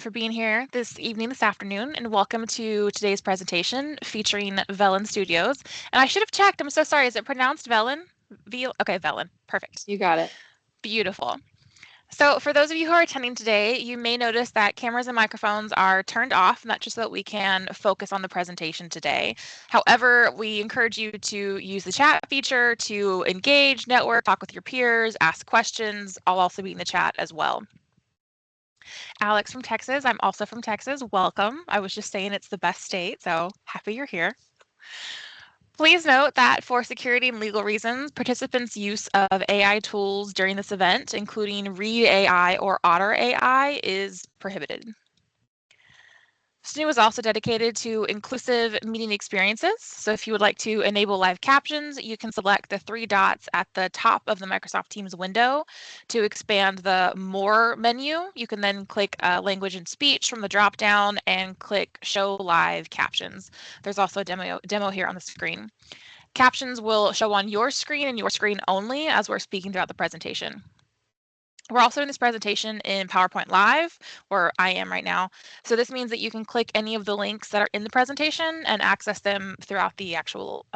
for being here this afternoon, and welcome to today's presentation featuring Velan Studios. And I should have checked. I'm so sorry. Is it pronounced Velan? Okay, Velan. Perfect. You got it. Beautiful. So for those of you who are attending today, you may notice that cameras and microphones are turned off, and that's just so that we can focus on the presentation today. However, we encourage you to use the chat feature to engage, network, talk with your peers, ask questions. I'll also be in the chat as well. Alex from Texas. I'm also from Texas. Welcome. I was just saying it's the best state, so happy you're here. Please note that for security and legal reasons, participants' use of AI tools during this event, including Read AI or Otter AI, is prohibited. SNHU is also dedicated to inclusive meeting experiences. So if you would like to enable live captions, you can select the three dots at the top of the Microsoft Teams window to expand the More menu. You can then click Language and Speech from the drop-down and click Show Live Captions. There's also a demo here on the screen. Captions will show on your screen and your screen only as we're speaking throughout the presentation. We're also in this presentation in PowerPoint Live, where I am right now. So this means that you can click any of the links that are in the presentation and access them throughout the actual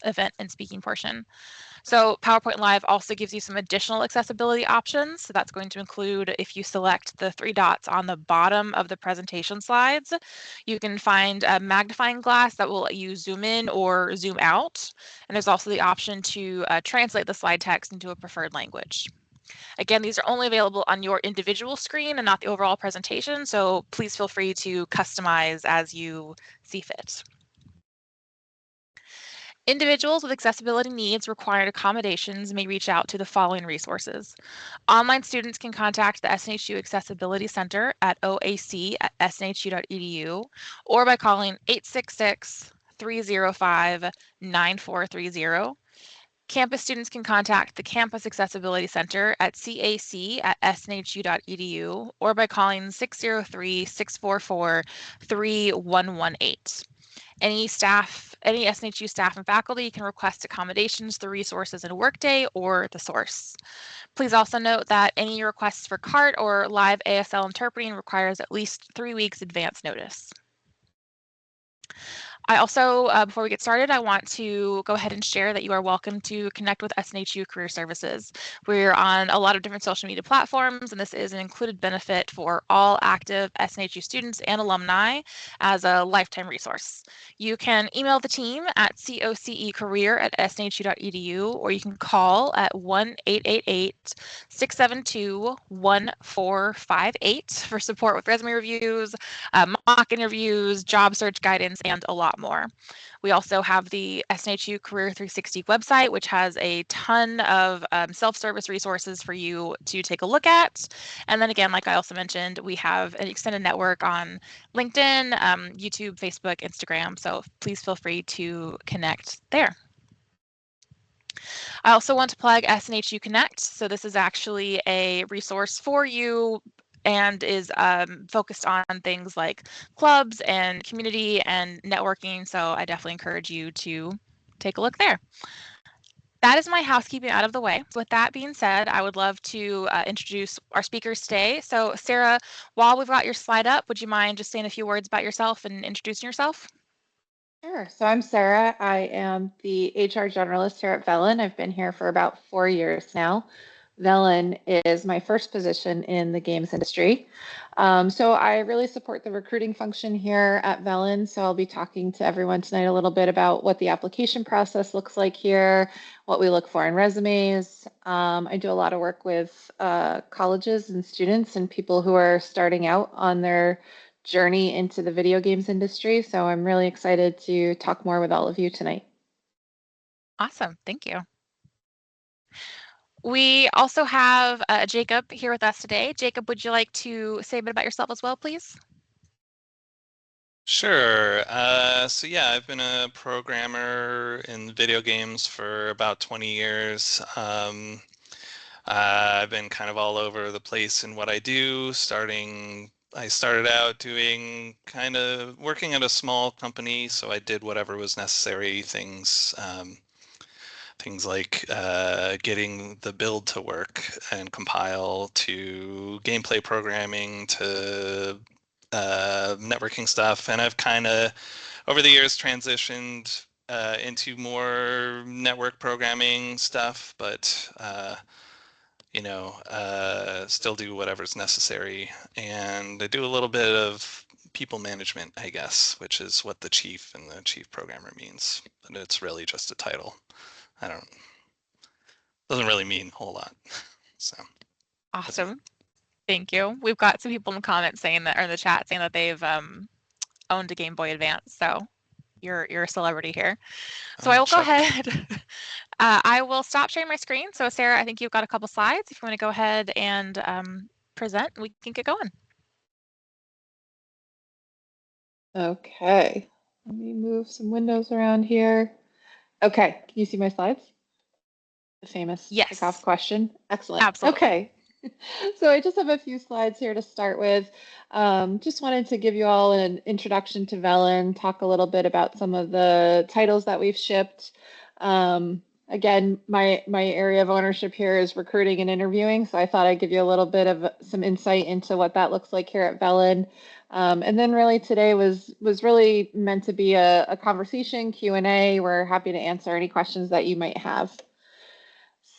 event and speaking portion. So PowerPoint Live also gives you some additional accessibility options. So that's going to include, if you select the three dots on the bottom of the presentation slides, you can find a magnifying glass that will let you zoom in or zoom out. And there's also the option to translate the slide text into a preferred language. Again, these are only available on your individual screen and not the overall presentation, so please feel free to customize as you see fit. Individuals with accessibility needs required accommodations may reach out to the following resources. Online students can contact the SNHU Accessibility Center at oac@snhu.edu or by calling 866-305-9430. Campus students can contact the Campus Accessibility Center at cac@snhu.edu or by calling 603-644-3118. Any SNHU staff and faculty can request accommodations through resources in Workday or the source. Please also note that any requests for CART or live ASL interpreting requires at least 3 weeks advance notice. I also, before we get started, I want to go ahead and share that you are welcome to connect with SNHU Career Services. We're on a lot of different social media platforms, and this is an included benefit for all active SNHU students and alumni as a lifetime resource. You can email the team at cocecareer@snhu.edu, or you can call at 1-888-672-1458 for support with resume reviews, mock interviews, job search guidance, and a lot more. We also have the SNHU Career 360 website, which has a ton of self-service resources for you to take a look at. And then again, like I also mentioned, we have an extended network on LinkedIn, YouTube, Facebook, Instagram. So please feel free to connect there. I also want to plug SNHU Connect. So this is actually a resource for you and is focused on things like clubs and community and networking. So I definitely encourage you to take a look there. That is my housekeeping out of the way. So with that being said, I would love to introduce our speakers today. So Sarah, while we've got your slide up, would you mind just saying a few words about yourself and introducing yourself? Sure. So I'm Sara. I am the HR generalist here at Velan. I've been here for about 4 years now. Velan is my first position in the games industry. So I really support the recruiting function here at Velan. So I'll be talking to everyone tonight a little bit about what the application process looks like here, what we look for in resumes. I do a lot of work with colleges and students and people who are starting out on their journey into the video games industry. So I'm really excited to talk more with all of you tonight. Awesome. Thank you. We also have Jacob here with us today. Jacob, would you like to say a bit about yourself as well, please? Sure. So yeah, I've been a programmer in video games for about 20 years. I've been kind of all over the place in what I do, I started out doing kind of working at a small company, so I did whatever was necessary, things like getting the build to work and compile, to gameplay programming, to networking stuff, and I've kind of over the years transitioned into more network programming stuff, but still do whatever's necessary. And I do a little bit of people management, I guess, which is what the chief and the chief programmer means. But it's really just a title. Doesn't really mean a whole lot. So Awesome. Thank you. We've got some people in the comments saying that, or in the chat saying that they've owned a Game Boy Advance. So you're a celebrity here. So I will go ahead. I will stop sharing my screen. So Sarah, I think you've got a couple slides. If you want to go ahead and present, we can get going. Okay, let me move some windows around here. Okay, can you see my slides? The famous kickoff question. Excellent. Absolutely. Okay. So I just have a few slides here to start with. Just wanted to give you all an introduction to Velan, talk a little bit about some of the titles that we've shipped. Again, my area of ownership here is recruiting and interviewing, so I thought I'd give you a little bit of some insight into what that looks like here at Velan. And then really today was really meant to be a conversation, Q&A. We're happy to answer any questions that you might have.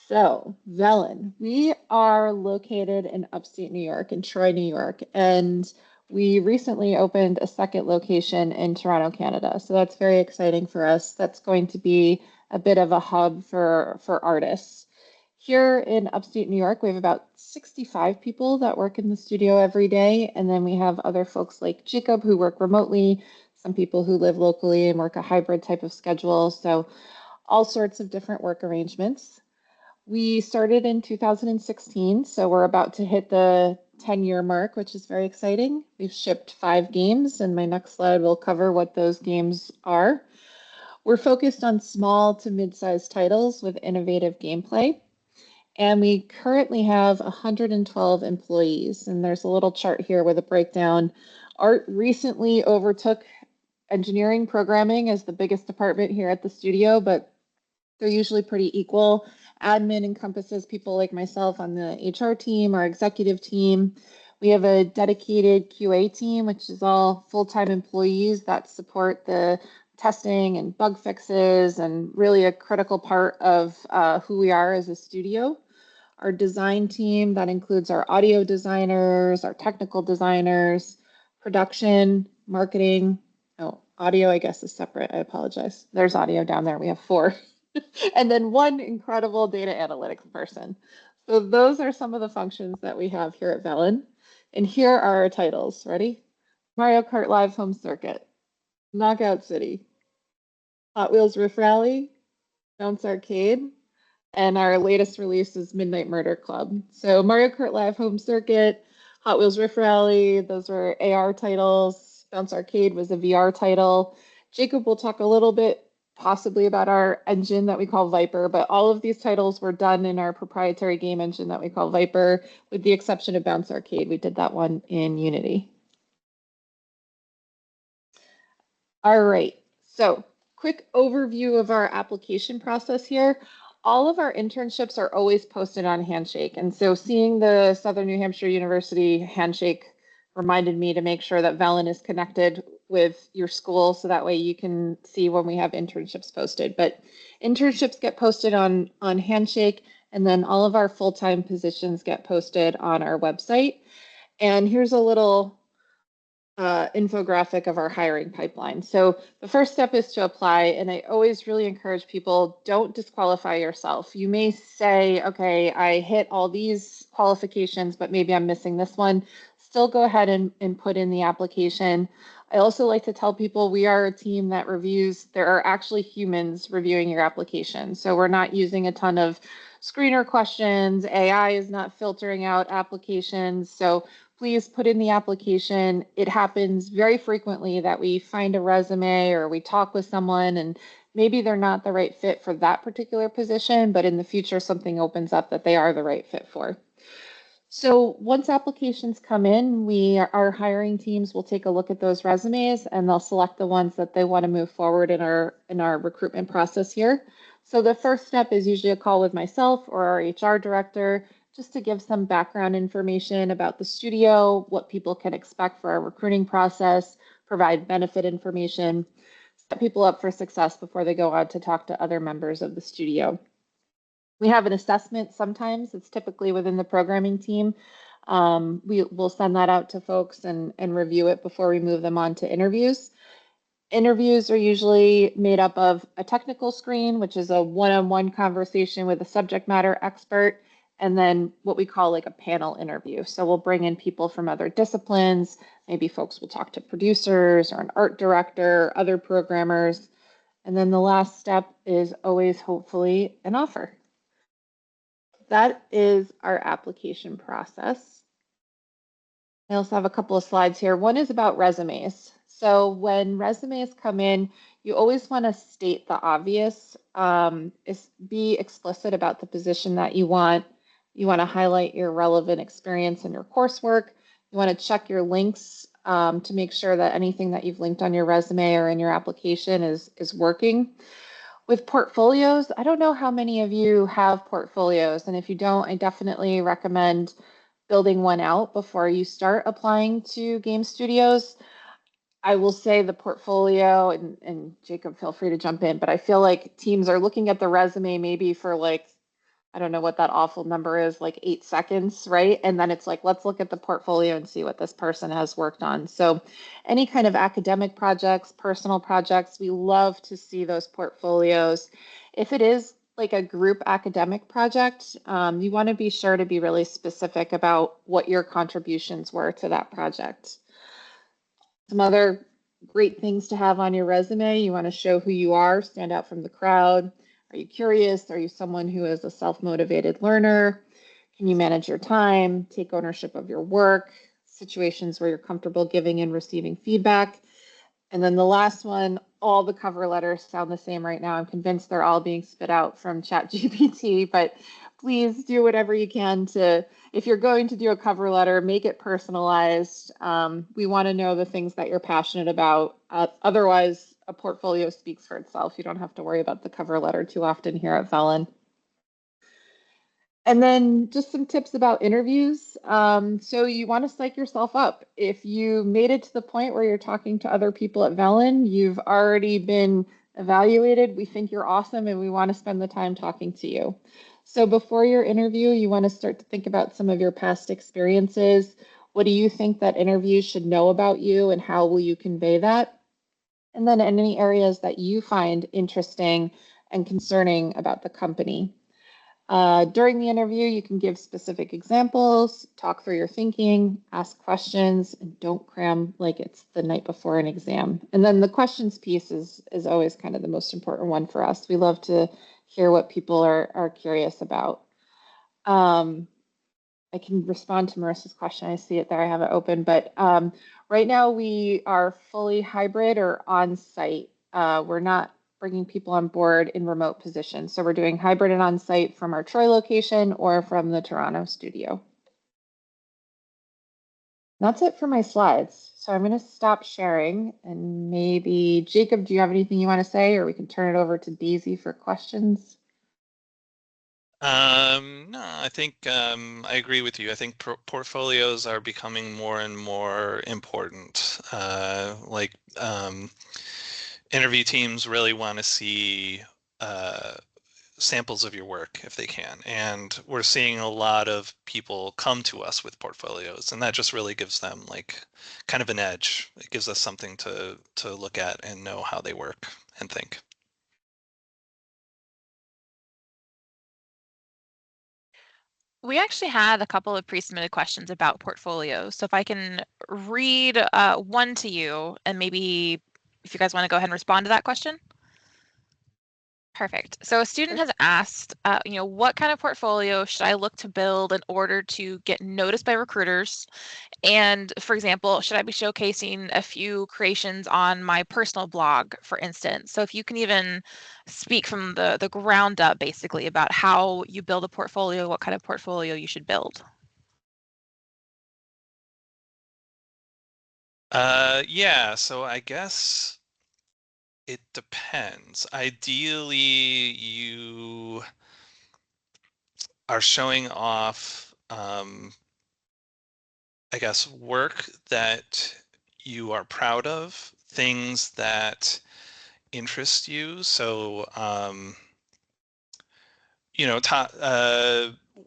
So, Velan, we are located in upstate New York, in Troy, New York, and we recently opened a second location in Toronto, Canada. So that's very exciting for us. That's going to be a bit of a hub for artists. Here in upstate New York, we have about 65 people that work in the studio every day, and then we have other folks like Jacob who work remotely, some people who live locally and work a hybrid type of schedule. So all sorts of different work arrangements. We started in 2016, so we're about to hit the 10-year mark, which is very exciting. We've shipped 5 games, and my next slide will cover what those games are. We're focused on small to mid-sized titles with innovative gameplay, and we currently have 112 employees, and there's a little chart here with a breakdown. Art recently overtook engineering programming as the biggest department here at the studio, but they're usually pretty equal. Admin encompasses people like myself on the HR team, our executive team. We have a dedicated QA team, which is all full-time employees that support the testing and bug fixes and really a critical part of who we are as a studio. Our design team, that includes our audio designers, our technical designers, production, marketing. Oh, audio, I guess, is separate. I apologize. There's audio down there. We have 4. And then 1 incredible data analytics person. So those are some of the functions that we have here at Velan. And here are our titles. Ready? Mario Kart Live Home Circuit, Knockout City, Hot Wheels Riff Rally, Bounce Arcade, and our latest release is Midnight Murder Club. So Mario Kart Live Home Circuit, Hot Wheels Riff Rally, those were AR titles. Bounce Arcade was a VR title. Jacob will talk a little bit possibly about our engine that we call Viper, but all of these titles were done in our proprietary game engine that we call Viper, with the exception of Bounce Arcade. We did that one in Unity. All right, so quick overview of our application process here. All of our internships are always posted on Handshake, and so seeing the Southern New Hampshire University Handshake reminded me to make sure that Velan is connected with your school so that way you can see when we have internships posted. But internships get posted on Handshake, and then all of our full-time positions get posted on our website. And here's a little infographic of our hiring pipeline. So the first step is to apply, and I always really encourage people, don't disqualify yourself. You may say, okay, I hit all these qualifications, but maybe I'm missing this one. Still go ahead and put in the application. I also like to tell people we are a team that reviews, there are actually humans reviewing your application. So we're not using a ton of screener questions. AI is not filtering out applications. So please put in the application. It happens very frequently that we find a resume or we talk with someone and maybe they're not the right fit for that particular position, but in the future something opens up that they are the right fit for. So once applications come in, our hiring teams will take a look at those resumes and they'll select the ones that they want to move forward in our recruitment process here. So the first step is usually a call with myself or our HR director just to give some background information about the studio, what people can expect for our recruiting process, provide benefit information, set people up for success before they go on to talk to other members of the studio. We have an assessment sometimes. It's typically within the programming team. We will send that out to folks and review it before we move them on to interviews. Interviews are usually made up of a technical screen, which is a one-on-one conversation with a subject matter expert, and then what we call like a panel interview. So we'll bring in people from other disciplines. Maybe folks will talk to producers or an art director, other programmers. And then the last step is always hopefully an offer. That is our application process. I also have a couple of slides here. One is about resumes. So when resumes come in, you always want to state the obvious, be explicit about the position that you want. You want to highlight your relevant experience in your coursework. You want to check your links to make sure that anything that you've linked on your resume or in your application is working. With portfolios, I don't know how many of you have portfolios, and if you don't, I definitely recommend building one out before you start applying to game studios. I will say the portfolio, and Jacob, feel free to jump in, but I feel like teams are looking at the resume maybe for like, I don't know what that awful number is, like 8 seconds, right? And then it's like, let's look at the portfolio and see what this person has worked on. So any kind of academic projects, personal projects, we love to see those portfolios. If it is like a group academic project, you want to be sure to be really specific about what your contributions were to that project. Some other great things to have on your resume. You want to show who you are, stand out from the crowd. Are you curious? Are you someone who is a self-motivated learner? Can you manage your time, take ownership of your work, situations where you're comfortable giving and receiving feedback? And then the last one, all the cover letters sound the same right now. I'm convinced they're all being spit out from ChatGPT, but please do whatever you can to, if you're going to do a cover letter, make it personalized. We want to know the things that you're passionate about. Otherwise, a portfolio speaks for itself. You don't have to worry about the cover letter too often here at Velan. And then just some tips about interviews. So you want to psych yourself up. If you made it to the point where you're talking to other people at Velan, you've already been evaluated. We think you're awesome and we want to spend the time talking to you. So before your interview, you want to start to think about some of your past experiences. What do you think that interviews should know about you and how will you convey that? And then any areas that you find interesting and concerning about the company. During the interview, you can give specific examples, talk through your thinking, ask questions, and don't cram like it's the night before an exam. And then the questions piece is always kind of the most important one for us. We love to hear what people are curious about. I can respond to Marissa's question. I see it there. I have it open. But right now we are fully hybrid or on-site. We're not bringing people on board in remote positions. So we're doing hybrid and on-site from our Troy location or from the Toronto studio. That's it for my slides. So I'm going to stop sharing and maybe Jacob, do you have anything you want to say, or we can turn it over to Daisy for questions? No, I think I agree with you. I think portfolios are becoming more and more important. Interview teams really want to see samples of your work if they can. And we're seeing a lot of people come to us with portfolios, and that just really gives them like kind of an edge. It gives us something to look at and know how they work and think. We actually had a couple of pre-submitted questions about portfolios. So if I can read one to you, and maybe if you guys want to go ahead and respond to that question. Perfect. So a student has asked, what kind of portfolio should I look to build in order to get noticed by recruiters? And for example, should I be showcasing a few creations on my personal blog, for instance? So if you can even speak from the ground up, basically, about how you build a portfolio, what kind of portfolio you should build. Yeah, so I guess it depends. Ideally, you are showing off I guess, work that you are proud of, things that interest you. So,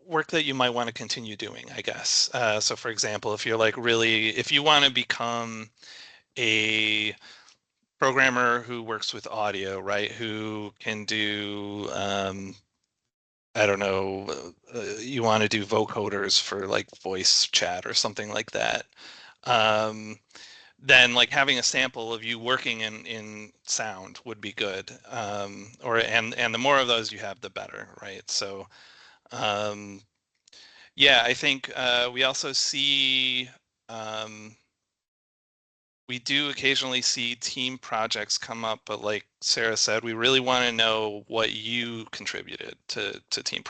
work that you might want to continue doing, I guess. So for example, if you're like if you want to become a programmer who works with audio, right, who can do, I don't know, you want to do vocoders for like voice chat or something like that. Then like having a sample of you working in sound would be good. And the more of those you have, the better, right? So, yeah, I think we also see, we do occasionally see team projects come up, but like Sarah said, we really want to know what you contributed to team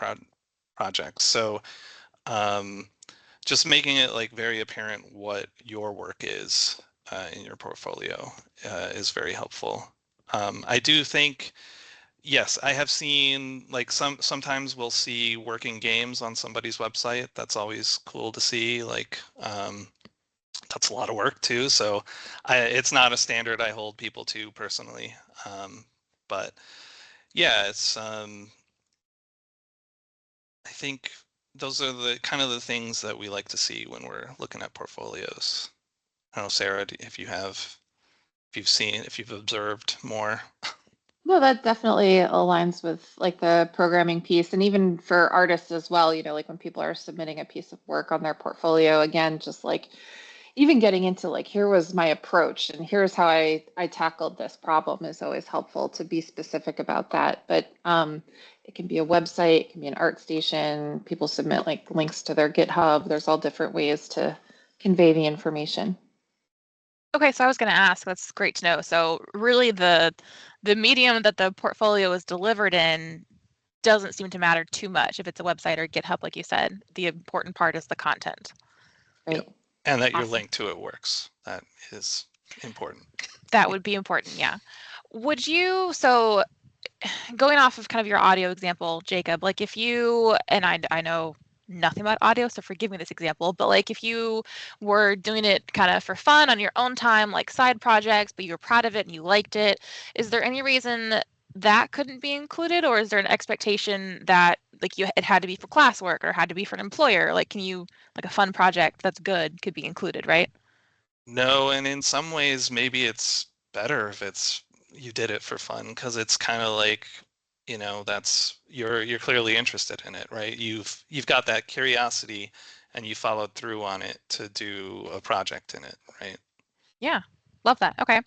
projects. So just making it like very apparent what your work is in your portfolio is very helpful. I do think, yes, I have seen like sometimes we'll see working games on somebody's website. That's always cool to see. Like that's a lot of work too. So it's not a standard I hold people to personally. But yeah, it's I think those are the kind of the things that we like to see when we're looking at portfolios. I don't know, Sarah, if you've observed more. No, that definitely aligns with like the programming piece, and even for artists as well, like when people are submitting a piece of work on their portfolio, again, just like even getting into like here was my approach and here's how I tackled this problem is always helpful to be specific about that. But it can be a website, it can be an art station, people submit like links to their GitHub. There's all different ways to convey the information. Okay, so I was going to ask, that's great to know. So really the medium that the portfolio is delivered in doesn't seem to matter too much if it's a website or GitHub, like you said. The important part is the content. Right. Yep. And that your Awesome. link to it works. That is important. That would be important, yeah. Would you, so going off of kind of your audio example, Jacob, like if you, and I know nothing about audio, so forgive me this example, but like if you were doing it kind of for fun on your own time, like side projects, but you were proud of it and you liked it, is there any reason that couldn't be included, or is there an expectation that like it had to be for classwork or had to be for an employer? Like can you, like a fun project that's good could be included, right? No, and in some ways maybe it's better if it's you did it for fun because it's kind of like, that's you're clearly interested in it, right? You've got that curiosity and you followed through on it to do a project in it, right? Yeah, love that. Okay.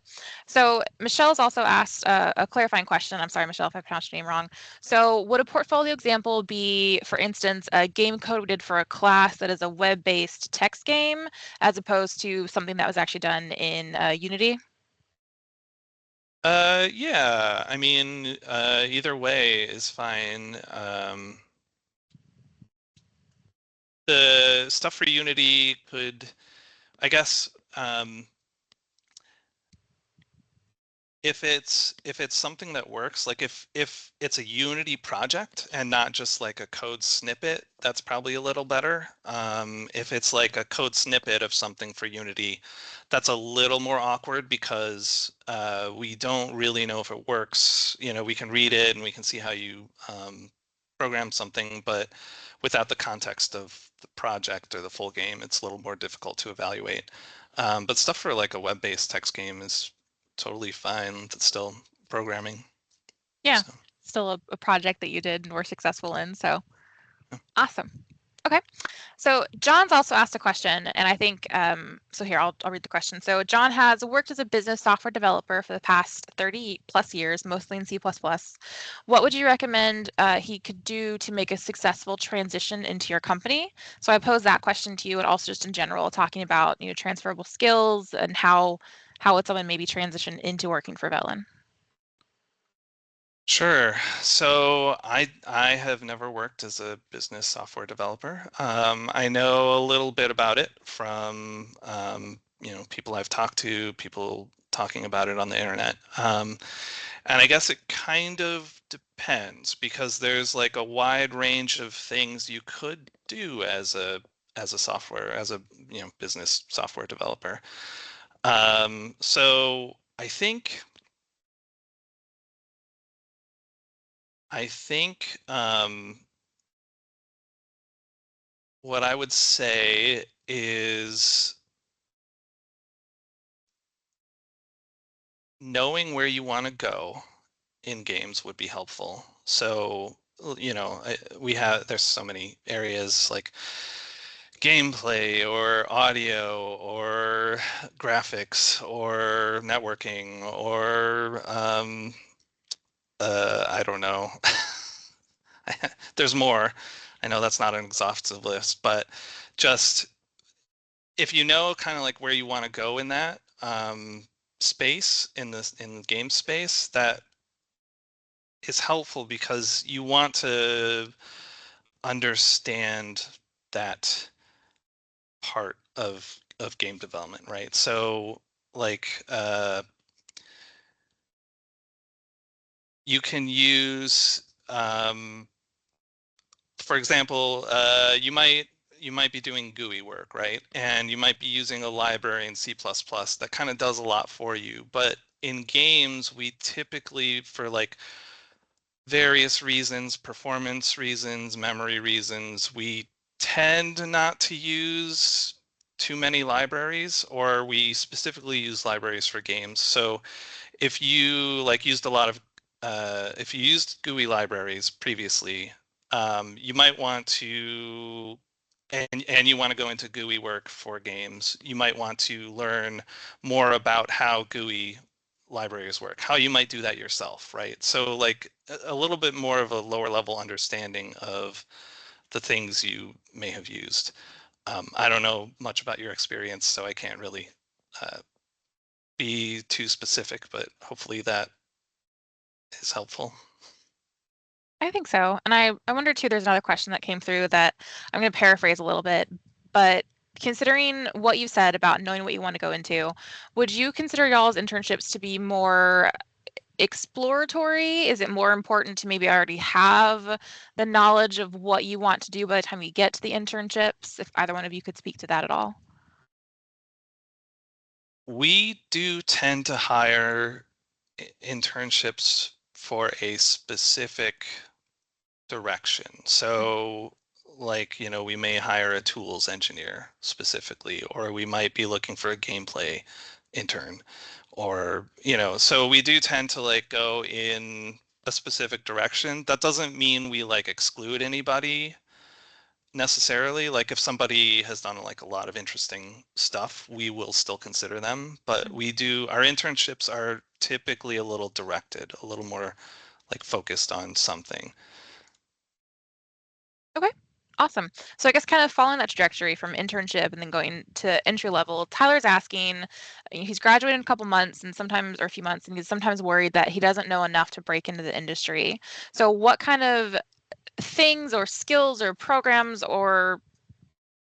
So Michelle's also asked a clarifying question. I'm sorry, Michelle, if I pronounced your name wrong. So would a portfolio example be, for instance, a game code we did for a class that is a web-based text game as opposed to something that was actually done in Unity? Yeah, I mean, either way is fine. The stuff for Unity could, I guess, if it's something that works, like if it's a Unity project and not just like a code snippet, that's probably a little better. If it's like a code snippet of something for Unity, that's a little more awkward because we don't really know if it works. We can read it and we can see how you program something, but without the context of the project or the full game, it's a little more difficult to evaluate. But stuff for like a web-based text game is totally fine. That's still programming. Yeah, So still a project that you did and were successful in. So yeah. awesome. Okay. So John's also asked a question, and I think, so here, I'll read the question. So John has worked as a business software developer for the past 30 plus years, mostly in C++. What would you recommend he could do to make a successful transition into your company? So I pose that question to you, and also just in general, talking about, transferable skills and how would someone maybe transition into working for Velan? Sure. So I have never worked as a business software developer. I know a little bit about it from people I've talked to, people talking about it on the internet. And I guess it kind of depends because there's like a wide range of things you could do as a software, as a business software developer. So I think what I would say is knowing where you want to go in games would be helpful. So, there's so many areas like gameplay or audio or graphics or networking or I don't know. There's more. I know that's not an exhaustive list, but just if you know kind of like where you want to go in that space in the game space, that is helpful because you want to understand that part of game development, right? So like you can use for example, you might be doing GUI work, right? And you might be using a library in C++ that kind of does a lot for you. But in games, we typically, for like various reasons, performance reasons, memory reasons, we tend not to use too many libraries, or we specifically use libraries for games. So if you like used a lot of if you used GUI libraries previously, you might want to, and you want to go into GUI work for games, you might want to learn more about how GUI libraries work, how you might do that yourself, right? So like a little bit more of a lower level understanding of the things you may have used. I don't know much about your experience, so I can't really uh, be too specific, but hopefully that is helpful. I think so. And I wonder too, there's another question that came through that I'm going to paraphrase a little bit, but considering what you said about knowing what you want to go into, would you consider y'all's internships to be more exploratory? Is it more important to maybe already have the knowledge of what you want to do by the time you get to the internships? If either one of you could speak to that at all. We do tend to hire internships for a specific direction. So like, we may hire a tools engineer specifically, or we might be looking for a gameplay intern, or, so we do tend to like go in a specific direction. That doesn't mean we like exclude anybody necessarily. Like if somebody has done like a lot of interesting stuff, we will still consider them, but our internships are typically a little directed, a little more like focused on something. Okay, awesome. So I guess kind of following that trajectory from internship and then going to entry level, Tyler's asking, he's graduated in a couple months and sometimes, or a few months, and he's sometimes worried that he doesn't know enough to break into the industry. So what kind of things or skills or programs or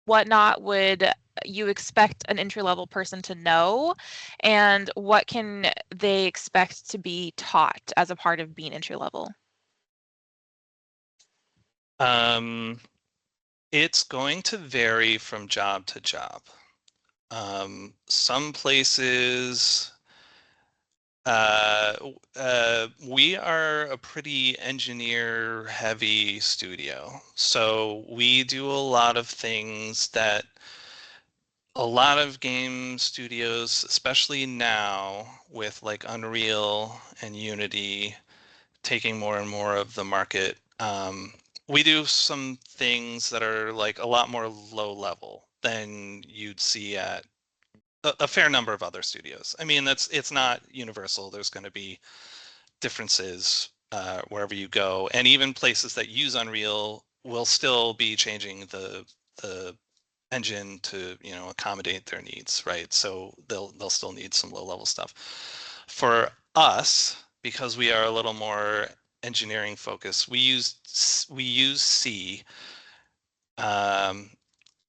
whatnot would you expect an entry level person to know? And what can they expect to be taught as a part of being entry level? It's going to vary from job to job. Some places, we are a pretty engineer heavy studio. So we do a lot of things that a lot of game studios, especially now with like Unreal and Unity taking more and more of the market, we do some things that are like a lot more low level than you'd see at a fair number of other studios. I mean, it's not universal. There's going to be differences wherever you go, and even places that use Unreal will still be changing the engine to accommodate their needs, right? So they'll still need some low level stuff. For us, because we are a little more engineering focused, we use C.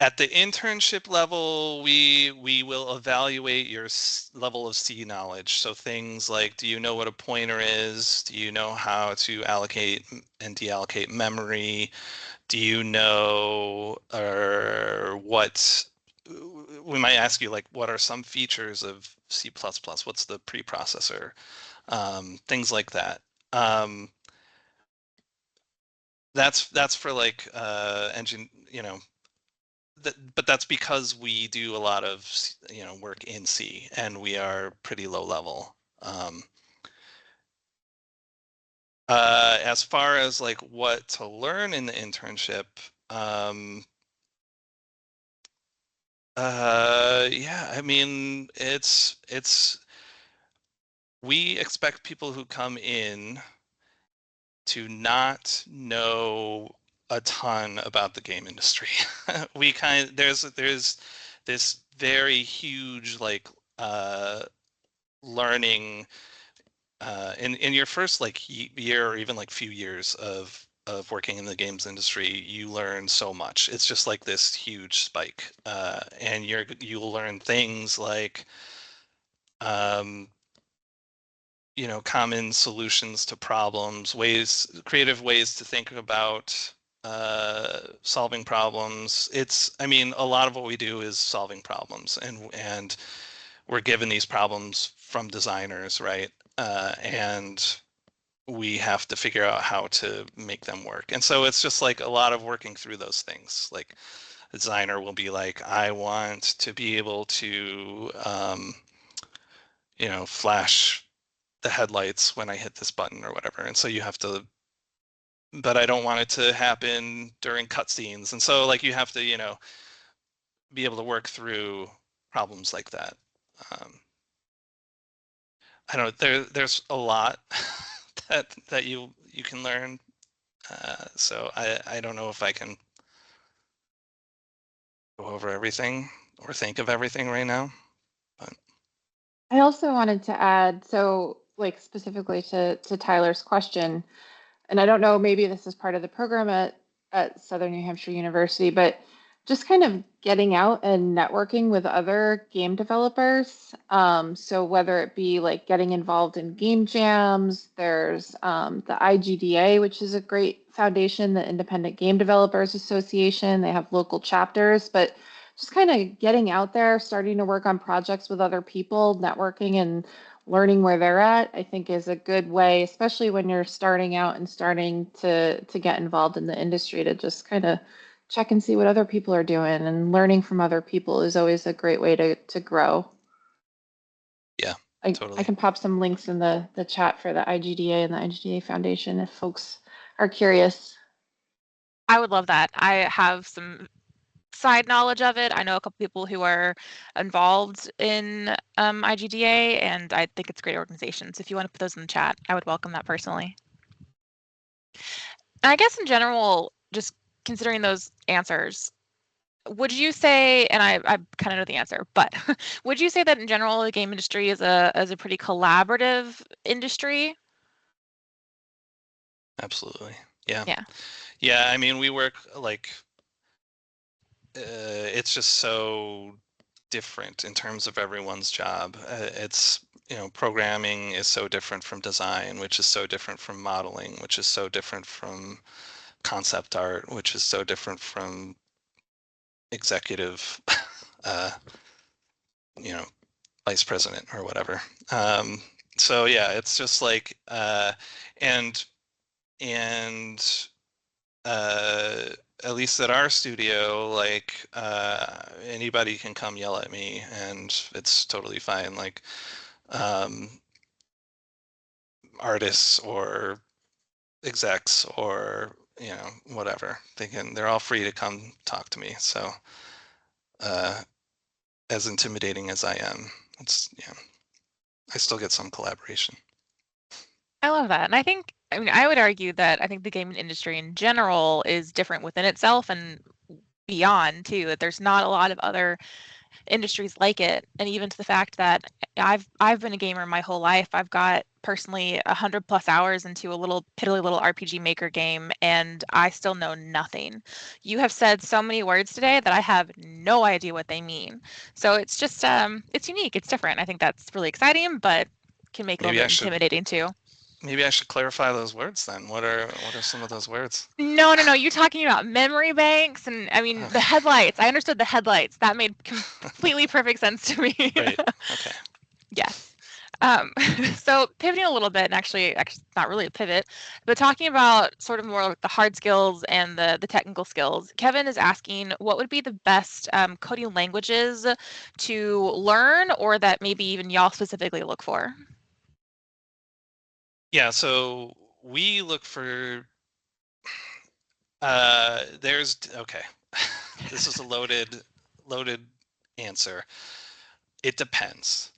At the internship level, we will evaluate your level of C knowledge. So things like, do you know what a pointer is? Do you know how to allocate and deallocate memory? Do you know what we might ask you, like, what are some features of C++? What's the preprocessor? Things like that. That's for like engine, but that's because we do a lot of work in C and we are pretty low level. As far as like what to learn in the internship, yeah, I mean we expect people who come in to not know a ton about the game industry. There's this very huge like learning in your first like year or even like few years of working in the games industry. You learn so much. It's just like this huge spike, and you'll learn things like um, common solutions to problems, creative ways to think about solving problems. I mean, a lot of what we do is solving problems, and we're given these problems from designers, right? And we have to figure out how to make them work. And so it's just like a lot of working through those things. Like a designer will be like, I want to be able to, flash the headlights when I hit this button or whatever. And so you have to, but I don't want it to happen during cutscenes. And so like you have to, be able to work through problems like that. I don't know, there's a lot that you can learn. So I don't know if I can go over everything or think of everything right now. But I also wanted to add, so like specifically to Tyler's question, and I don't know, maybe this is part of the program at Southern New Hampshire University, but just kind of getting out and networking with other game developers. So whether it be like getting involved in game jams, there's the IGDA, which is a great foundation, the Independent Game Developers Association. They have local chapters, but just kind of getting out there, starting to work on projects with other people, networking and learning where they're at, I think is a good way, especially when you're starting out and starting to get involved in the industry, to just kind of check and see what other people are doing, and learning from other people is always a great way to grow. Yeah, I totally. can pop some links in the chat for the IGDA and the IGDA Foundation if folks are curious. I would love that. I have some side knowledge of it. I know a couple people who are involved in IGDA, and I think it's a great organization. So if you want to put those in the chat, I would welcome that personally. And I guess in general, just considering those answers, would you say, and I kind of know the answer, but would you say that in general the game industry is a pretty collaborative industry? Absolutely. Yeah. Yeah. Yeah, I mean, we work like it's just so different in terms of everyone's job. It's programming is so different from design, which is so different from modeling, which is so different from concept art, which is so different from executive uh, vice president or whatever. So yeah, it's just like and at least at our studio, like anybody can come yell at me and it's totally fine. Like artists or execs or whatever, they're all free to come talk to me. So as intimidating as I am, I still get some collaboration. I love that. And I mean, I would argue that I think the gaming industry in general is different within itself and beyond too, that there's not a lot of other industries like it, and even to the fact that I've been a gamer my whole life. I've got personally 100+ hours into a little piddly little RPG Maker game, and I still know nothing. You have said so many words today that I have no idea what they mean. So it's just it's unique, it's different. I think that's really exciting, but can make it a Maybe little I bit should intimidating too. maybe I should clarify those words then. What are some of those words? No. You're talking about memory banks, and I mean Ugh, the headlights. I understood the headlights. That made completely perfect sense to me. right. Okay. Yes. Um, so pivoting a little bit, and actually not really a pivot, but talking about sort of more like the hard skills and the technical skills. Kevin is asking what would be the best coding languages to learn, or that maybe even y'all specifically look for. Yeah, so we look for there's okay. This is a loaded answer. It depends.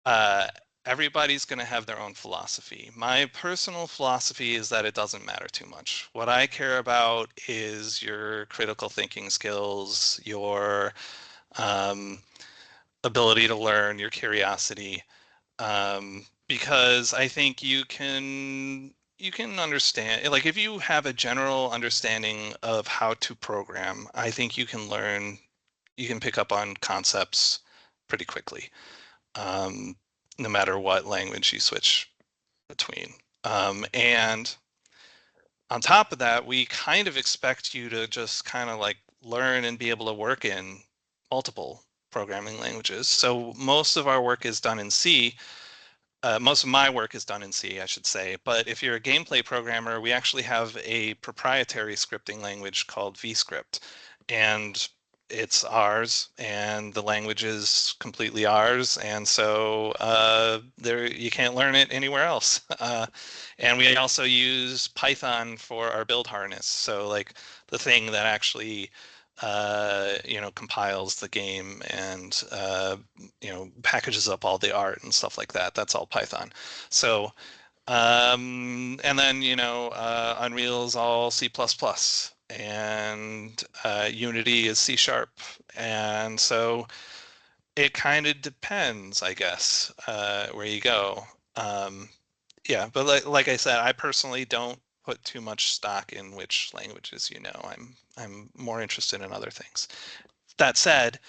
Uh, Everybody's going to have their own philosophy. My personal philosophy is that it doesn't matter too much. What I care about is your critical thinking skills, your um, ability to learn, your curiosity, because I think you can understand, like if you have a general understanding of how to program, I think you can pick up on concepts pretty quickly, um, no matter what language you switch between. And on top of that, we kind of expect you to just kind of like learn and be able to work in multiple programming languages. So most of our work is done in C. Most of my work is done in C, I should say. But if you're a gameplay programmer, we actually have a proprietary scripting language called VScript. And it's ours, and the language is completely ours. And so there you can't learn it anywhere else. And we also use Python for our build harness. So like the thing that actually compiles the game and packages up all the art and stuff like that. That's all Python. So and then Unreal is all C++, and Unity is C Sharp, and so it kind of depends, I guess, where you go. Um, yeah, but like I said, I personally don't put too much stock in which languages you know. I'm more interested in other things. That said,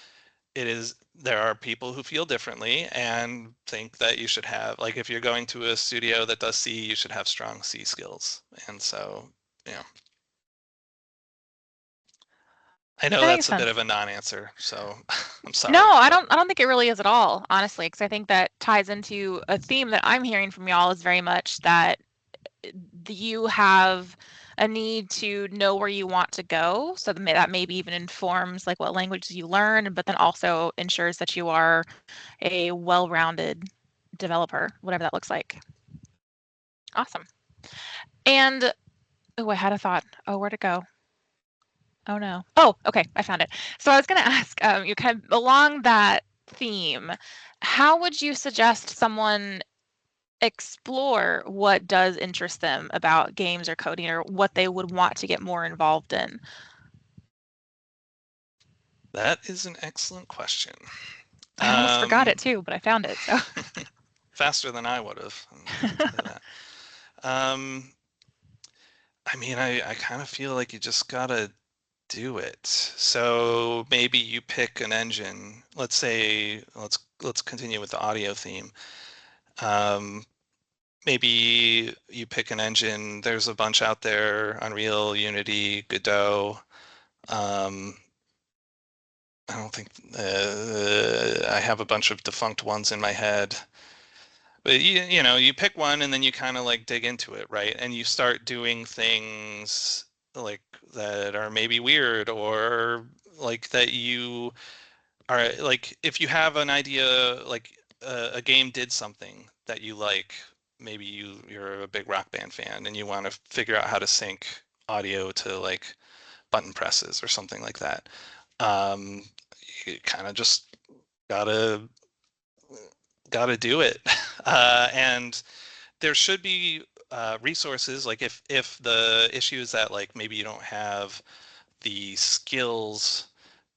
there are people who feel differently and think that you should have, like if you're going to a studio that does C, you should have strong C skills. And so, yeah. I know That makes that's a bit sense. of a non-answer, so I'm No, sorry. I don't think it really is at all, honestly, because I think that ties into a theme that I'm hearing from y'all is very much that you have a need to know where you want to go, so that maybe even informs like what languages you learn, but then also ensures that you are a well-rounded developer, whatever that looks like. Awesome. And oh, I had a thought. Oh, where'd it go? Oh no. Oh, okay, I found it. So I was going to ask, you kind of along that theme, how would you suggest someone explore what does interest them about games or coding, or what they would want to get more involved in? That is an excellent question. I almost forgot it too, but I found it. So Faster than I would have. I'll tell you that. I mean, I kind of feel like you just gotta do it. So maybe you pick an engine. Let's say let's continue with the audio theme. Um, Maybe you pick an engine. There's a bunch out there: Unreal, Unity, Godot. Um, I don't think I have a bunch of defunct ones in my head. But you pick one and then you kind of like dig into it, right? And you start doing things like that are maybe weird, or like that you are like, if you have an idea, like a game did something that you like, maybe you're a big Rock Band fan and you want to figure out how to sync audio to like button presses or something like that. Um, you kind of just gotta do it. And there should be resources, like if the issue is that like maybe you don't have the skills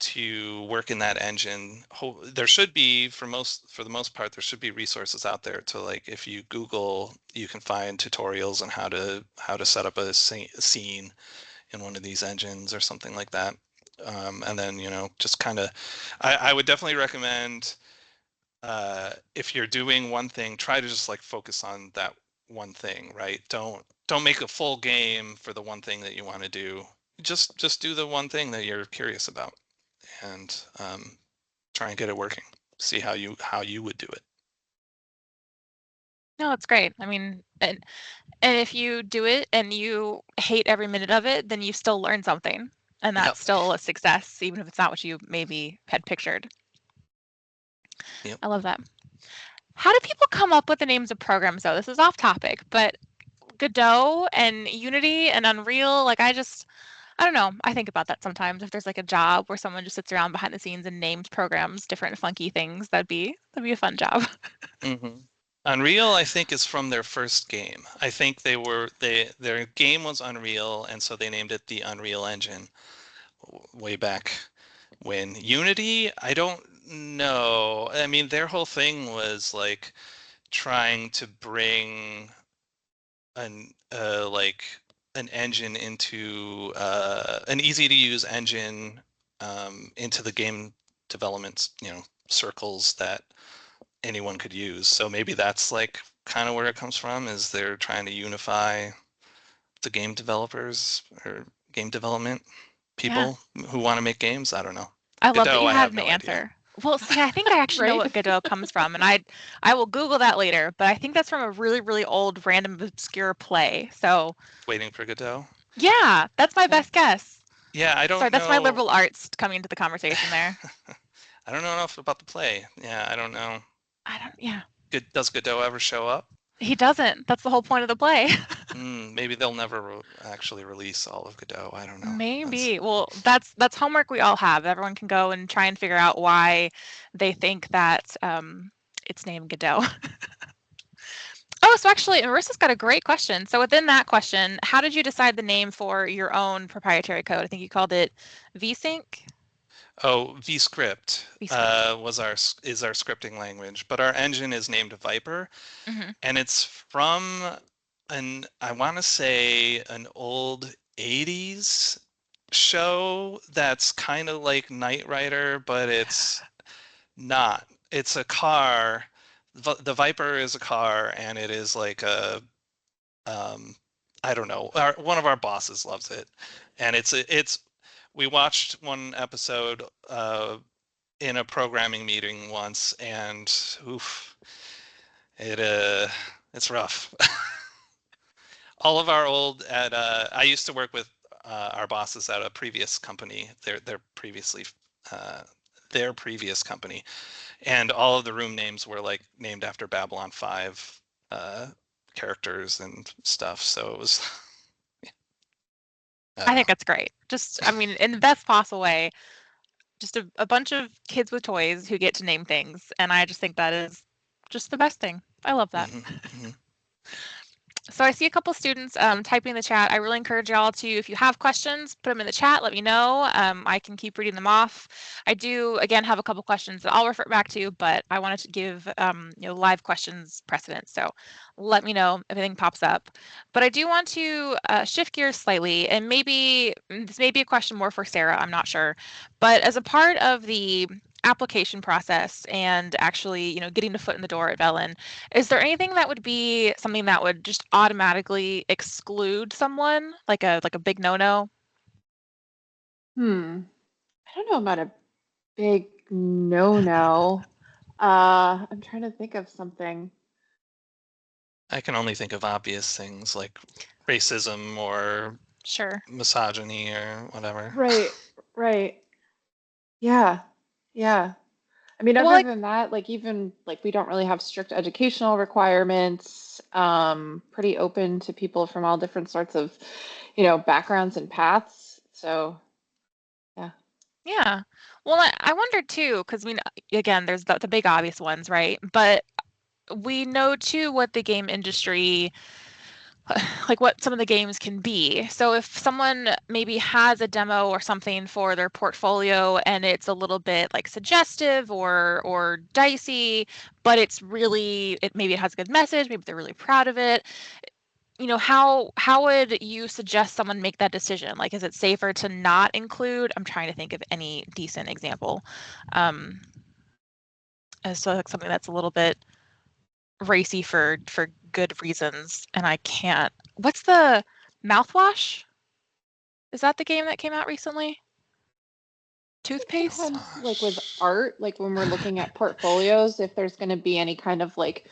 to work in that engine. There should be, for the most part, there should be resources out there to, like, if you Google, you can find tutorials on how to set up a scene in one of these engines or something like that. And then, just kind of, I would definitely recommend, if you're doing one thing, try to just like focus on that one thing, right? Don't make a full game for the one thing that you want to do. Just do the one thing that you're curious about, and try and get it working. See how you would do it. No, that's great. I mean, and if you do it and you hate every minute of it, then you still learn something, and that's still a success, even if it's not what you maybe had pictured. Yep. I love that. How do people come up with the names of programs, though? This is off topic, but Godot and Unity and Unreal, like I don't know. I think about that sometimes. If there's like a job where someone just sits around behind the scenes and names programs different funky things, that'd be a fun job. Mm-hmm. Unreal, I think, is from their first game. I think their game was Unreal, and so they named it the Unreal Engine way back when. Unity, I don't know. I mean, their whole thing was like trying to bring like an engine into an easy to use engine into the game development, circles that anyone could use. So maybe that's like kind of where it comes from, is they're trying to unify the game developers or game development people who want to make games. I don't know. I love that Godot, you I had have an no answer. idea. Well, see, I think I actually know what Godot comes from, and I will Google that later, but I think that's from a really, really old, random, obscure play. So Waiting for Godot? yeah, that's my best guess. Yeah, I don't know. Sorry, that's my liberal arts coming into the conversation there. I don't know enough about the play. Yeah, I don't know. Yeah. Does Godot ever show up? He doesn't. That's the whole point of the play. Maybe they'll never actually release all of Godot. I don't know. Maybe. Well, that's homework we all have. Everyone can go and try and figure out why they think that it's named Godot. Oh, so actually, Marissa's got a great question. So within that question, how did you decide the name for your own proprietary code? I think you called it VSync. Oh, VScript is our scripting language, but our engine is named Viper, and it's from I want to say an old 80s show that's kind of like Knight Rider, but it's not. It's a car. The Viper is a car, and it is like a I don't know. One of our bosses loves it, and we watched one episode in a programming meeting once, and oof, it's rough. All of our old I used to work with our bosses at a previous company, their previous company, and all of the room names were like named after Babylon 5 characters and stuff. So it was. I think that's great. Just, I mean, in the best possible way, just a bunch of kids with toys who get to name things. And I just think that is just the best thing. I love that. So I see a couple students typing in the chat. I really encourage y'all to, if you have questions, put them in the chat. Let me know. I can keep reading them off. I do, again, have a couple questions that I'll refer back to, but I wanted to give live questions precedence. So let me know if anything pops up. But I do want to shift gears slightly, and maybe this may be a question more for Sarah. I'm not sure. But as a part of the application process and actually, getting a foot in the door at Velan, is there anything that would be something that would just automatically exclude someone, like a big no-no? I don't know about a big no-no. I'm trying to think of something. I can only think of obvious things like racism or misogyny or whatever. Right. Yeah. I mean, other than that, like even like we don't really have strict educational requirements. Pretty open to people from all different sorts of, backgrounds and paths. So, yeah. Yeah. Well, I wonder too, because again, there's the big obvious ones, right? But we know too what the game industry like what some of the games can be. So if someone maybe has a demo or something for their portfolio and it's a little bit like suggestive or dicey, but it's really maybe it has a good message, maybe they're really proud of it. How would you suggest someone make that decision? Like, is it safer to not include? I'm trying to think of any decent example. So like something that's a little bit racy for good reasons, and I can't. What's the mouthwash? Is that the game that came out recently? Toothpaste? Sometimes, like with art, like when we're looking at portfolios, if there's going to be any kind of like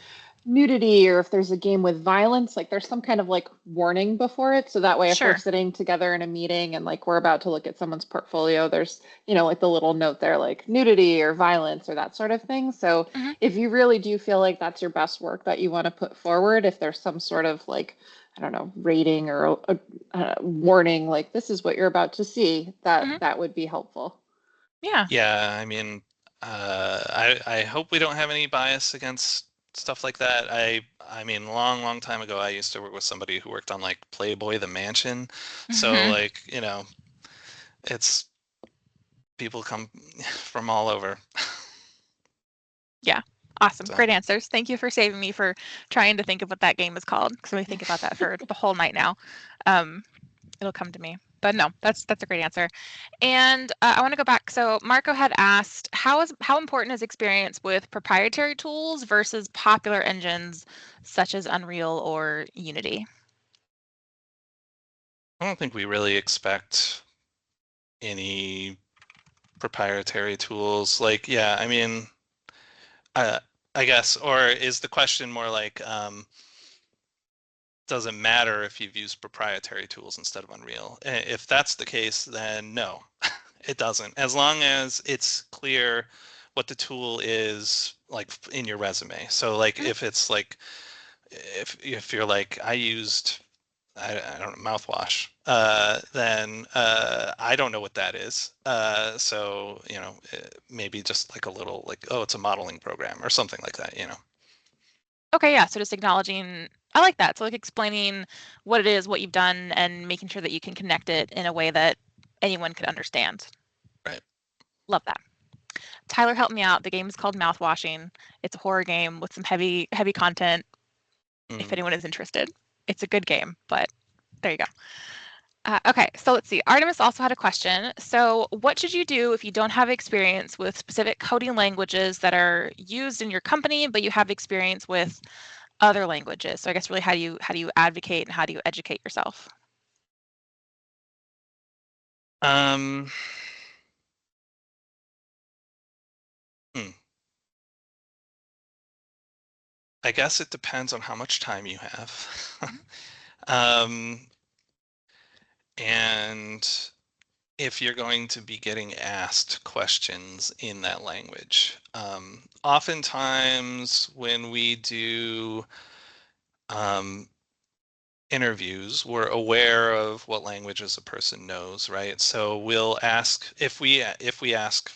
nudity or if there's a game with violence, like there's some kind of like warning before it. So that way, if we're Sure. sitting together in a meeting and like we're about to look at someone's portfolio, there's, like the little note there, like nudity or violence or that sort of thing. So Mhm. if you really do feel like that's your best work that you want to put forward, if there's some sort of like, I don't know, rating or a warning, like this is what you're about to see, Mhm. that would be helpful. Yeah. Yeah, I mean, I hope we don't have any bias against stuff like that. I mean, long time ago, I used to work with somebody who worked on like Playboy the Mansion. So Mhm. like, it's people come from all over. Yeah. Awesome. So, Great answers. Thank you for saving me for trying to think of what that game is called, because I'm think about that for the whole night now. Um, it'll come to me. But no, that's a great answer. And I want to go back. So Marco had asked, how important is experience with proprietary tools versus popular engines such as Unreal or Unity? I don't think we really expect any proprietary tools. Like, yeah, I mean, uh, I guess, or is the question more like, does it matter if you've used proprietary tools instead of Unreal? If that's the case, then no, it doesn't. As long as it's clear what the tool is like in your resume. So like Mhm. if it's like if you're like I used I don't know mouthwash, then I don't know what that is. So maybe just like a little like oh it's a modeling program or something like that. Okay, yeah. So just acknowledging, I like that. So like explaining what it is, what you've done, and making sure that you can connect it in a way that anyone could understand. Right. Love that. Tyler helped me out. The game is called Mouthwashing. It's a horror game with some heavy content. If Mm. anyone is interested, it's a good game. But there you go. Okay, so let's see. Artemis also had a question. So, what should you do if you don't have experience with specific coding languages that are used in your company, but you have experience with other languages? So, I guess really, how do you advocate and how do you educate yourself? Um, hmm. I guess it depends on how much time you have. Mhm. Um, and if you're going to be getting asked questions in that language. Oftentimes when we do um, interviews, we're aware of what languages a person knows, right? So we'll ask if we ask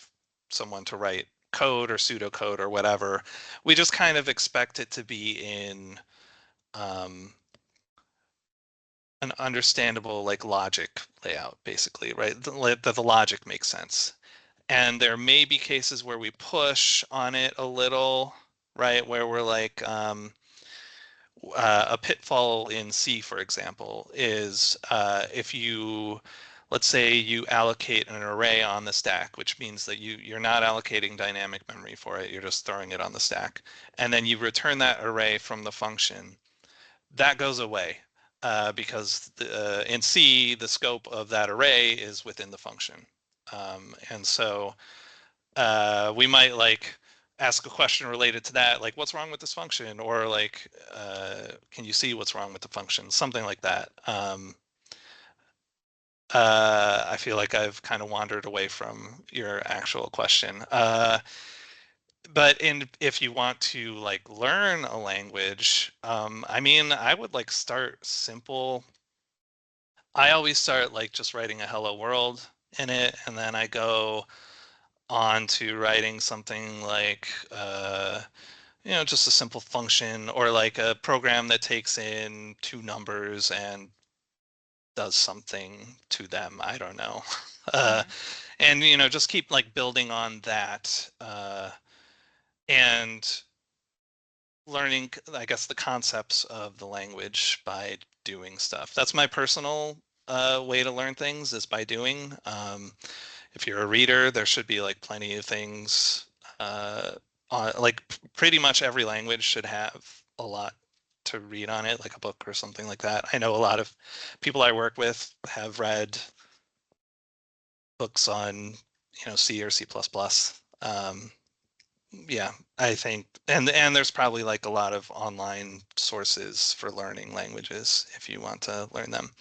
someone to write code or pseudocode or whatever, we just kind of expect it to be in um, an understandable like logic layout, basically, right? That the logic makes sense. And there may be cases where we push on it a little, right? Where we're like, a pitfall in C, for example, is if you, let's say you allocate an array on the stack, which means that you're not allocating dynamic memory for it, you're just throwing it on the stack. And then you return that array from the function. That goes away because in C, the scope of that array is within the function. And so we might like ask a question related to that, like what's wrong with this function, or like can you see what's wrong with the function, something like that. I feel like I've kind of wandered away from your actual question. But if you want to like learn a language, I mean, I would like start simple. I always start like just writing a hello world in it, and then I go on to writing something like just a simple function, or like a program that takes in two numbers and does something to them. I don't know. And just keep like building on that, and learning, I guess, the concepts of the language by doing stuff. That's my personal way to learn things, is by doing. If you're a reader, there should be like plenty of things. Like pretty much every language should have a lot to read on it, like a book or something like that. I know a lot of people I work with have read books on, C or C++. Yeah, I think, and there's probably like a lot of online sources for learning languages if you want to learn them.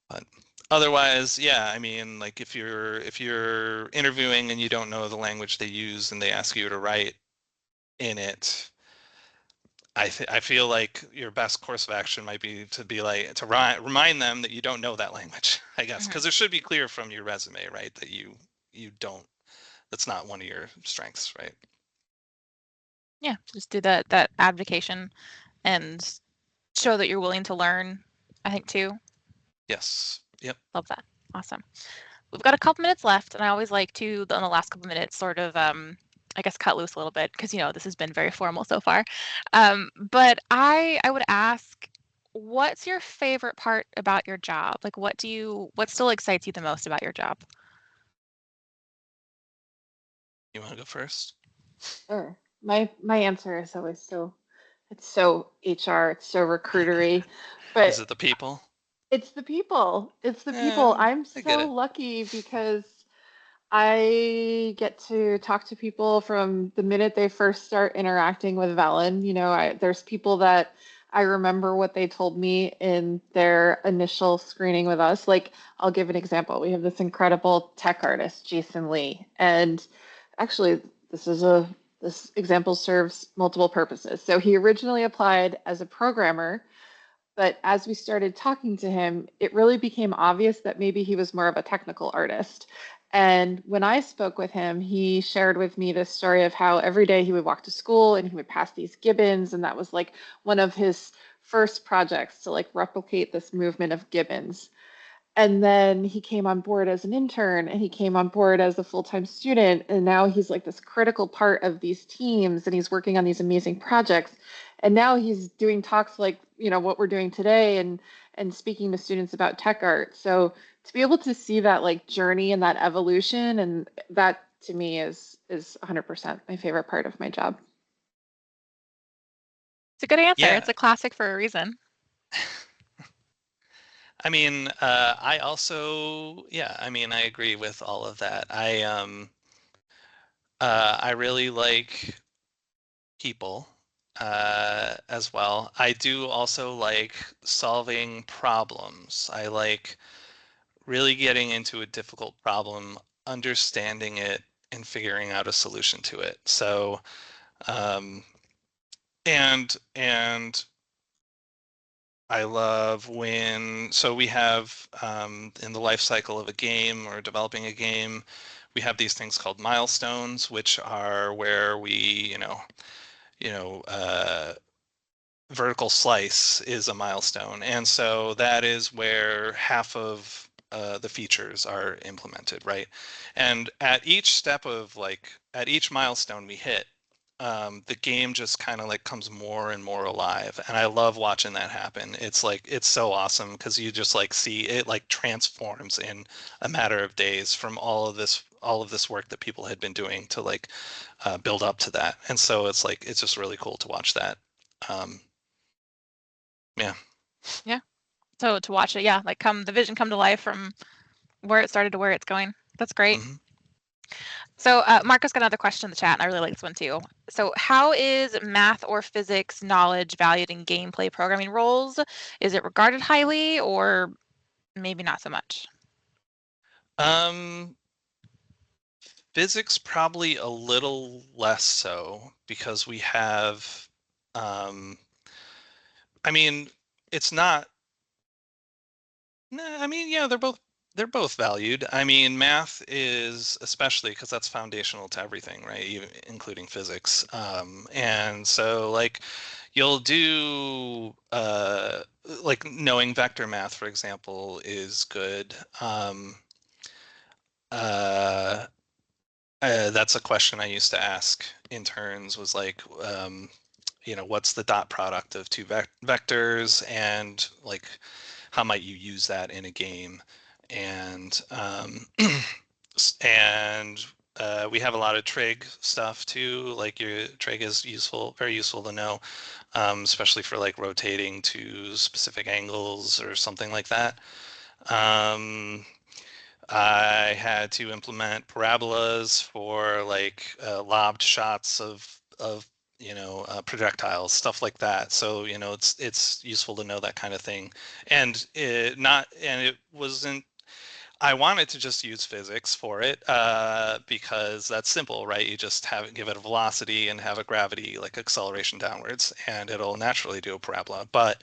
But otherwise, yeah, I mean, like if you're interviewing and you don't know the language they use and they ask you to write in it, I feel like your best course of action might be to be like to remind them that you don't know that language, I guess, because it should be clear from your resume, right, that you don't, that's not one of your strengths, right? Yeah, just do that advocation and show that you're willing to learn, I think, too. Yes. Yep. Love that. Awesome. We've got a couple minutes left, and I always like to, on the last couple minutes, sort of, I guess, cut loose a little bit, because this has been very formal so far. But I would ask, what's your favorite part about your job? Like, what still excites you the most about your job? You want to go first? Sure. My answer is always it's so HR, it's so recruitery, Is but it the people? it's the people. It's the people. I'm I get so it. lucky because I get to talk to people from the minute they first start interacting with Velan. There's people that I remember what they told me in their initial screening with us. Like, I'll give an example. We have this incredible tech artist, Jason Lee, and actually, this example serves multiple purposes. So he originally applied as a programmer, but as we started talking to him, it really became obvious that maybe he was more of a technical artist. And when I spoke with him, he shared with me this story of how every day he would walk to school and he would pass these gibbons. And that was like one of his first projects to like replicate this movement of gibbons. And then he came on board as an intern and he came on board as a full-time student. And now he's like this critical part of these teams and he's working on these amazing projects. And now he's doing talks like, what we're doing today and speaking to students about tech art. So to be able to see that like journey and that evolution, and that to me is 100% my favorite part of my job. It's a good answer. Yeah. It's a classic for a reason. I mean, I also, yeah, I mean, I agree with all of that. I really like people, as well. I do also like solving problems. I like really getting into a difficult problem, understanding it, and figuring out a solution to it. So, um, and I love so we have, in the life cycle of a game or developing a game, we have these things called milestones, which are where we, vertical slice is a milestone. And so that is where half of the features are implemented, right? And at each step of at each milestone we hit, the game just kind of like comes more and more alive. And I love watching that happen. It's so awesome because you just like see it like transforms in a matter of days from all of this work that people had been doing to build up to that. And so it's just really cool to watch that. Um, yeah. Yeah. So to watch it, yeah, like the vision come to life from where it started to where it's going. That's great. Mm-hmm. So Marcus got another question in the chat, and I really like this one too. So how is math or physics knowledge valued in gameplay programming roles? Is it regarded highly or maybe not so much? Physics probably a little less so because we have, I mean, it's not, nah, I mean, yeah, they're both they're both valued. I mean, math is, especially because that's foundational to everything, right? Even including physics. And so like you'll do like knowing vector math, for example, is good. Uh, that's a question I used to ask interns, was like, what's the dot product of two vectors, and like how might you use that in a game? And and we have a lot of trig stuff too. Like your trig is useful, very useful to know, especially for like rotating to specific angles or something like that. I had to implement parabolas for like lobbed shots of projectiles, stuff like that. So it's useful to know that kind of thing. And it wasn't. I wanted to just use physics for it because that's simple, right? You just give it a velocity and have a gravity, like acceleration downwards, and it'll naturally do a parabola. But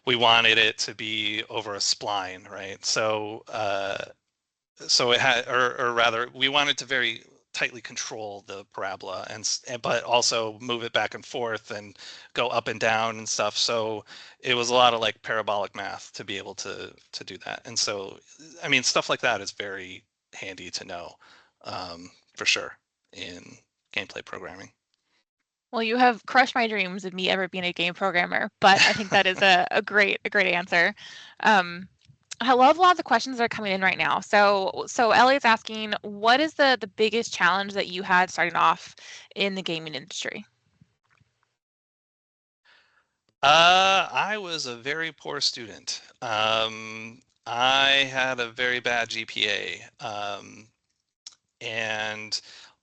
we wanted it to be over a spline, right? So it had, or rather, we wanted to very tightly control the parabola, but also move it back and forth and go up and down and stuff. So it was a lot of like parabolic math to be able to do that. And so, I mean, stuff like that is very handy to know, for sure, in gameplay programming. Well, you have crushed my dreams of me ever being a game programmer, but I think that is a great answer. I love a lot of the questions that are coming in right now. So Ellie's asking, what is the biggest challenge that you had starting off in the gaming industry? I was a very poor student. I had a very bad GPA. And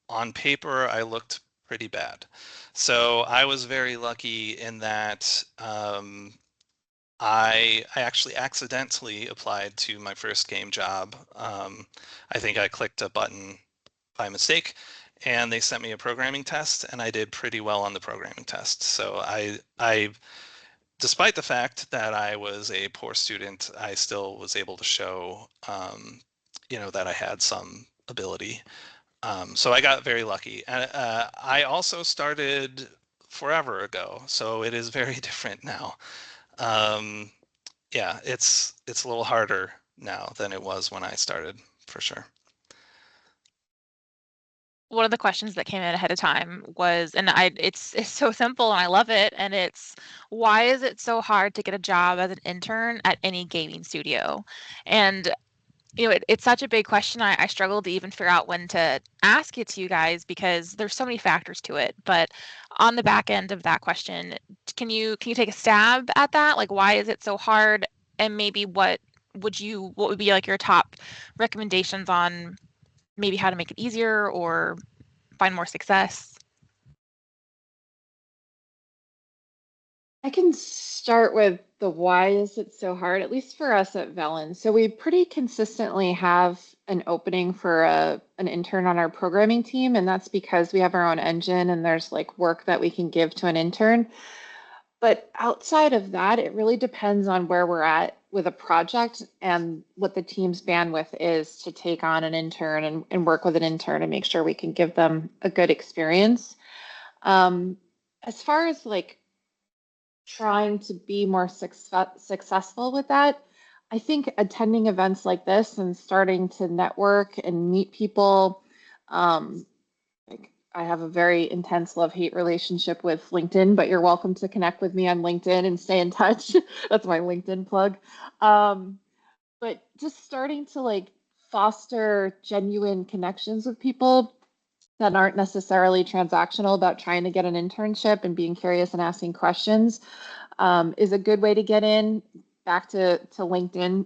on paper, I looked pretty bad. So I was very lucky in that I actually accidentally applied to my first game job. I think I clicked a button by mistake, and they sent me a programming test, and I did pretty well on the programming test. So I despite the fact that I was a poor student, I still was able to show, that I had some ability. So I got very lucky. I also started forever ago, so it is very different now. Um, yeah, it's a little harder now than it was when I started, for sure. One of the questions that came in ahead of time was, and it's so simple and I love it, and it's, why is it so hard to get a job as an intern at any gaming studio? And it's such a big question. I struggle to even figure out when to ask it to you guys because there's so many factors to it. But on the back end of that question, can you take a stab at that? Like, why is it so hard? And maybe what would be like your top recommendations on maybe how to make it easier or find more success? I can start with the why is it so hard, at least for us at Velan. So we pretty consistently have an opening for an intern on our programming team, and that's because we have our own engine and there's like work that we can give to an intern. But outside of that, it really depends on where we're at with a project and what the team's bandwidth is to take on an intern and work with an intern and make sure we can give them a good experience. As far as like trying to be more successful with that, I think attending events like this and starting to network and meet people, like I have a very intense love-hate relationship with LinkedIn, but you're welcome to connect with me on LinkedIn and stay in touch. That's my LinkedIn plug. But just starting to like foster genuine connections with people that aren't necessarily transactional about trying to get an internship and being curious and asking questions is a good way to get in. Back to LinkedIn.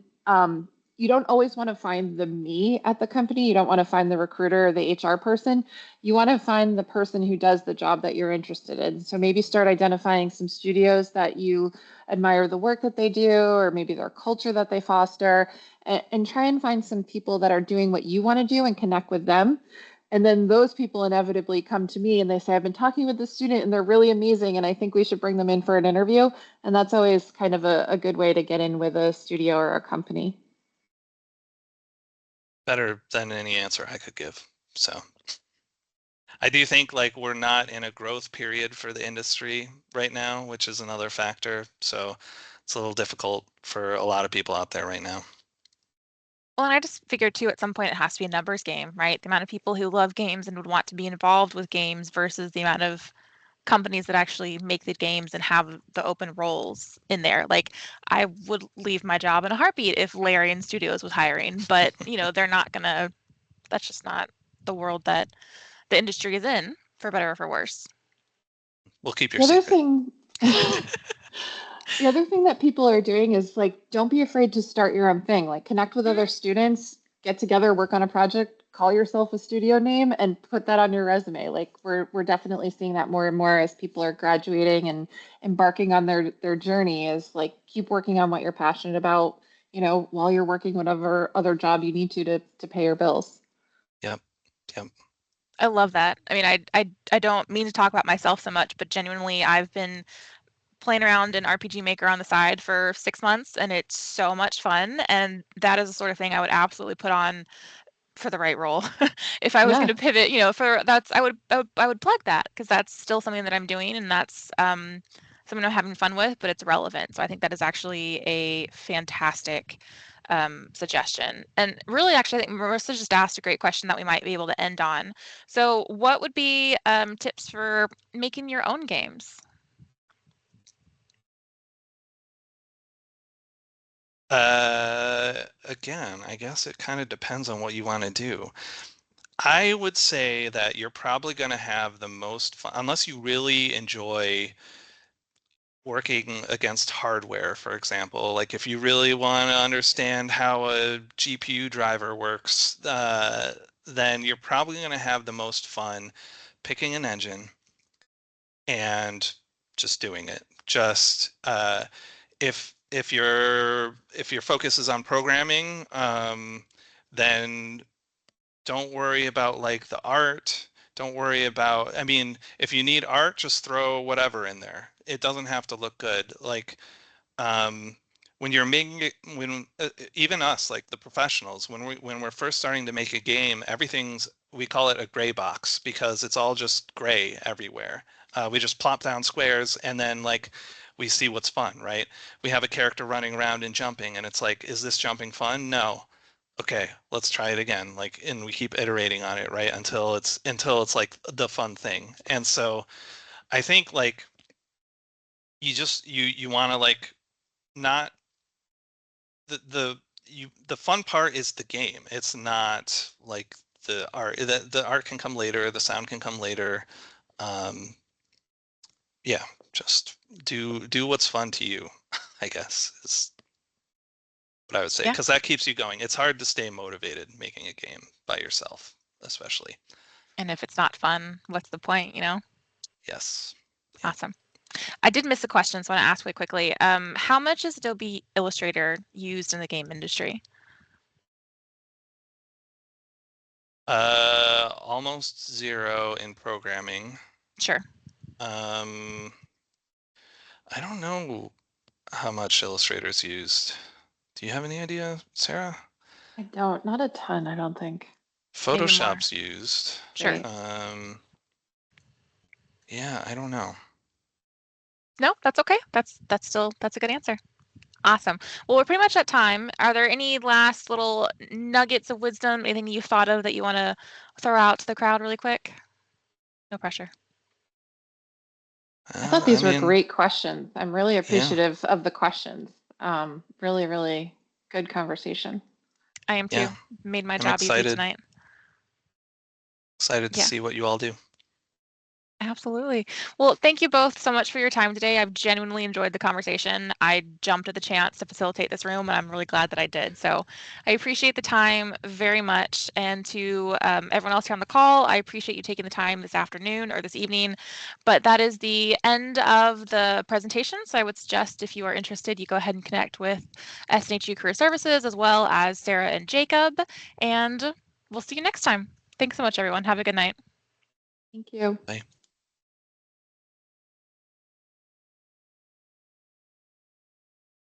You don't always want to find the me at the company. You don't want to find the recruiter or the HR person. You want to find the person who does the job that you're interested in. So maybe start identifying some studios that you admire the work that they do, or maybe their culture that they foster, and try and find some people that are doing what you want to do and connect with them. And then those people inevitably come to me and they say, I've been talking with this student and they're really amazing. And I think we should bring them in for an interview. And that's always kind of a good way to get in with a studio or a company. better than any answer I could give. So I do think like we're not in a growth period for the industry right now, which is another factor. So it's a little difficult for a lot of people out there right now. Well, and I just figured too, at some point it has to be a numbers game, right? The amount of people who love games and would want to be involved with games versus the amount of companies that actually make the games and have the open roles in there. Like, I would leave my job in a heartbeat if Velan Studios was hiring, but they're not gonna. That's just not the world that the industry is in, for better or for worse. We'll keep your The other secret. thing, the other thing that people are doing is like, don't be afraid to start your own thing. Like, connect with other students, get together, work on a project, call yourself a studio name, and put that on your resume. Like, we're definitely seeing that more and more as people are graduating and embarking on their journey. Is like, keep working on what you're passionate about. While you're working whatever other job you need to pay your bills. Yep. I love that. I mean, I don't mean to talk about myself so much, but genuinely, I've been playing around in RPG Maker on the side for 6 months, and it's so much fun. And that is the sort of thing I would absolutely put on for the right role. If I was Yeah. going to pivot, for that's I would plug that because that's still something that I'm doing, and that's something I'm having fun with, but it's relevant. So I think that is actually a fantastic suggestion. And really, actually, I think Marissa just asked a great question that we might be able to end on. So, what would be tips for making your own games? Again, I guess it kind of depends on what you want to do. I would say that you're probably going to have the most fun, unless you really enjoy working against hardware, for example. Like if you really want to understand how a GPU driver works, then you're probably going to have the most fun picking an engine and just doing it. Just if your focus is on programming, then don't worry about like the art. Don't worry about, I mean, if you need art, just throw whatever in there. It doesn't have to look good. Like um, when you're making it, when even us, like the professionals, when we're first starting to make a game, we call it a gray box because it's all just gray everywhere. We just plop down squares and then like we see what's fun, right? We have a character running around and jumping, and it's like, is this jumping fun? No. Okay, let's try it again. Like, and we keep iterating on it, right? Until it's like the fun thing. And so I think like you want to like not the fun part is the game. It's not like the art. The art can come later, the sound can come later. Um, yeah, just do what's fun to you, I guess is what I would say, Yeah. because that keeps you going. It's hard to stay motivated making a game by yourself, especially. And if it's not fun, what's the point, Yes. Yeah. Awesome. I did miss a question, so I want to ask really quickly. How much is Adobe Illustrator used in the game industry? Almost zero in programming. Sure. I don't know how much Illustrator's used. Do you have any idea, Sarah? I don't. Not a ton, I don't think. Maybe more. Photoshop's used. Sure. Great. Yeah, I don't know. No, that's okay. That's a good answer. Awesome. Well, we're pretty much at time. Are there any last little nuggets of wisdom, anything you've thought of that you want to throw out to the crowd really quick? No pressure. I thought I these were mean, great questions. I'm really yeah, appreciative of the questions. Really, really good conversation. I am too. yeah. Made my I'm job easy excited tonight. to Yeah. see what you all do. Absolutely. Well, thank you both so much for your time today. I've genuinely enjoyed the conversation. I jumped at the chance to facilitate this room, and I'm really glad that I did. So I appreciate the time very much. And to everyone else here on the call, I appreciate you taking the time this afternoon or this evening. But that is the end of the presentation. So I would suggest if you are interested, you go ahead and connect with SNHU Career Services as well as Sarah and Jacob. And we'll see you next time. Thanks so much, everyone. Have a good night. Thank you. Bye.